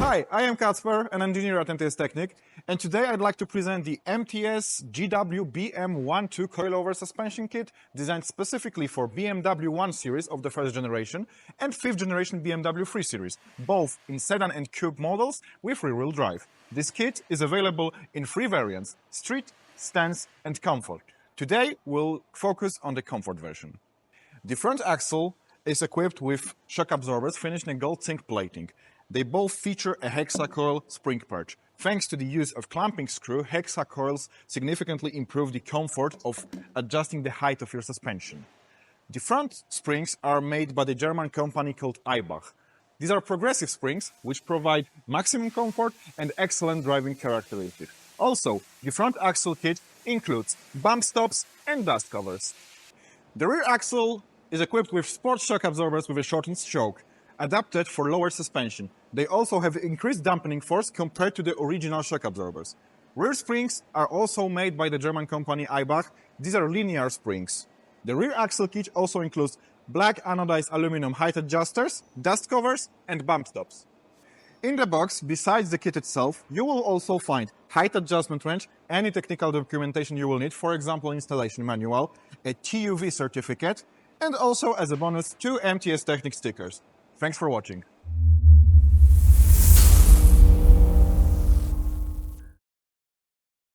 Hi, I am Kacper, an engineer at MTS Technik, and today I'd like to present the MTS GW coilover suspension kit designed specifically for BMW 1 series of the first generation and 5th generation BMW 3 series, both in sedan and coupe models with rear-wheel drive. This kit is available in 3 variants: street, stance and comfort. Today we'll focus on the comfort version. The front axle is equipped with shock absorbers finished in gold zinc plating. They both feature a hexacoil spring perch. Thanks to the use of clamping screw, hexacoils significantly improve the comfort of adjusting the height of your suspension. The front springs are made by the German company called eibach. These are progressive springs which provide maximum comfort and excellent driving characteristics. Also, the front axle kit includes bump stops and dust covers. The rear axle is equipped with sport shock absorbers with a shortened stroke, adapted for lower suspension. They also have increased dampening force compared to the original shock absorbers. Rear springs are also made by the German company eibach. These are linear springs. The rear axle kit also includes black anodized aluminum height adjusters, dust covers and bump stops. In the box, besides the kit itself, you will also find height adjustment wrench, any technical documentation you will need, for example installation manual, a TUV certificate, and also as a bonus 2 MTS Technik stickers. Thanks for watching.